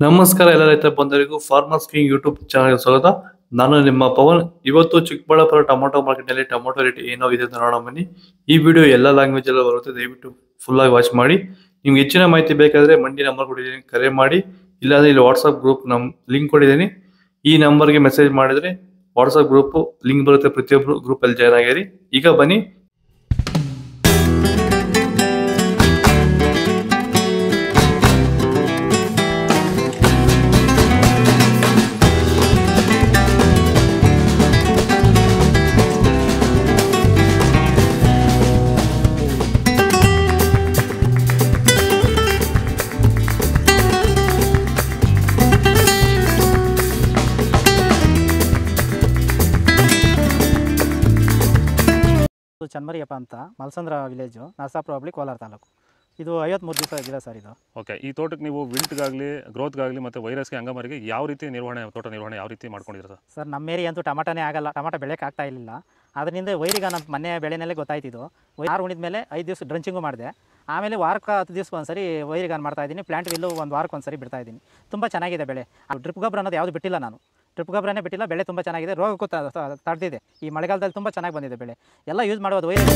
ನಮಸ್ಕಾರ ಎಲ್ಲ ರೈತ ಬಂಧುಗಳಿಗೂ ಫಾರ್ಮರ್ಸ್ ಕಿಂಗ್ ಯೂಟ್ಯೂಬ್ ಚಾನಲ್ಗೆ ಸ್ವಾಗತ. ನಾನು ನಿಮ್ಮ ಪವನ್. ಇವತ್ತು ಚಿಕ್ಕಬಳ್ಳಾಪುರ ಟೊಮೊಟೊ ಮಾರ್ಕೆಟ್ ನಲ್ಲಿ ಟೊಮೊಟೊ ರೇಟ್ ಏನೋ ಇದೆ ಅಂತ ನೋಡೋಣ ಬನ್ನಿ. ಈ ವಿಡಿಯೋ ಎಲ್ಲ ಲ್ಯಾಂಗ್ವೇಜ್ ಎಲ್ಲ ಬರುತ್ತೆ, ದಯವಿಟ್ಟು ಫುಲ್ ಆಗಿ ವಾಚ್ ಮಾಡಿ. ನಿಮ್ಗೆ ಹೆಚ್ಚಿನ ಮಾಹಿತಿ ಬೇಕಾದ್ರೆ ಮಂಡಿ ನಂಬರ್ ಕೊಟ್ಟಿದ್ದೀನಿ, ಕರೆ ಮಾಡಿ. ಇಲ್ಲಾಂದ್ರೆ ಇಲ್ಲಿ ವಾಟ್ಸ್ಆಪ್ ಗ್ರೂಪ್ ಲಿಂಕ್ ಕೊಟ್ಟಿದ್ದೀನಿ, ಈ ನಂಬರ್ಗೆ ಮೆಸೇಜ್ ಮಾಡಿದ್ರೆ ವಾಟ್ಸ್ಆಪ್ ಗ್ರೂಪ್ ಲಿಂಕ್ ಬರುತ್ತೆ, ಪ್ರತಿಯೊಬ್ಬರು ಗ್ರೂಪ್ ಅಲ್ಲಿ ಜಾಯ್ನ್ ಆಗಿರಿ. ಈಗ ಬನ್ನಿ. ಚನ್ಮರಿಯಪ್ಪ ಅಂತ ಮಲ್ಸಂದ್ರ ವಿಲೇಜು, ನರಸಾಪುರ ಹೋಬಳಿ, ಕೋಲಾರ ತಾಲೂಕು. ಇದು 53 ದಿವಸ ಗಿಡ ಸರ್ ಇದು. ಓಕೆ, ಈ ತೋಟಕ್ಕೆ ನೀವು ವಿಲ್ಟ್ಗಾಗಲಿ ಗ್ರೋತ್ಗಾಗಲಿ ಮತ್ತು ವೈರಸ್ಗೆ ಅಂಗಮಾರಿಗೆ ಯಾವ ರೀತಿ ತೋಟ ನಿರ್ವಹಣೆ ಯಾವ ರೀತಿ ಮಾಡ್ಕೊಂಡಿದ್ದೀರಾ ಸರ್? ನಮ್ಮ ಏರಿಯಾ ಅಂತೂ ಟಮಾಟನೇ ಆಗಲ್ಲ, ಟಮಾಟ ಬೆಳೆಯೋಕೆ ಆಗ್ತಾ ಇರಲಿಲ್ಲ. ಅದರಿಂದ ವೈರಿಗೆ ನಮ್ಮ ಮನೆ ಬೆಳೆನಲ್ಲೇ ಗೊತ್ತಾಯ್ತಿದ್ದು. ಯಾರು ಉಣಿದ ಮೇಲೆ 5 ದಿವಸ ಡ್ರಂಚಿಂಗು ಮಾಡಿದೆ. ಆಮೇಲೆ ವಾರಕ್ಕೆ 10 ದಿವಸಕ್ಕೆ ಒಂದ್ಸರಿ ವೈರಿಗಾನ್ ಮಾಡ್ತಾಯಿದ್ದೀನಿ. ಪ್ಲಾಂಟ್ ವಿಲ್ಲು ಒಂದು ವಾರಕ್ಕೆ ಒಂದ್ಸರಿ ಬಿಡ್ತಾಯಿದ್ದೀನಿ. ತುಂಬ ಚೆನ್ನಾಗಿದೆ ಬೆಳೆ. ಡ್ರಿಪ್ ಗೊಬ್ಬರ ಅನ್ನೋದು ಯಾವುದು ಬಿಟ್ಟಿಲ್ಲ ನಾನು, ಡ್ರಿಪ್ ಗೊಬ್ಬರನೇ ಬಿಟ್ಟಿಲ್ಲ. ಬೆಳೆ ತುಂಬ ಚೆನ್ನಾಗಿದೆ, ರೋಗಕ್ಕೂ ತಡೆದಿದೆ. ಈ ಮಳೆಗಾಲದಲ್ಲಿ ತುಂಬ ಚೆನ್ನಾಗಿ ಬಂದಿದೆ ಬೆಳೆ. ಎಲ್ಲ ಯೂಸ್ ಮಾಡೋದು ವೈರಸ್.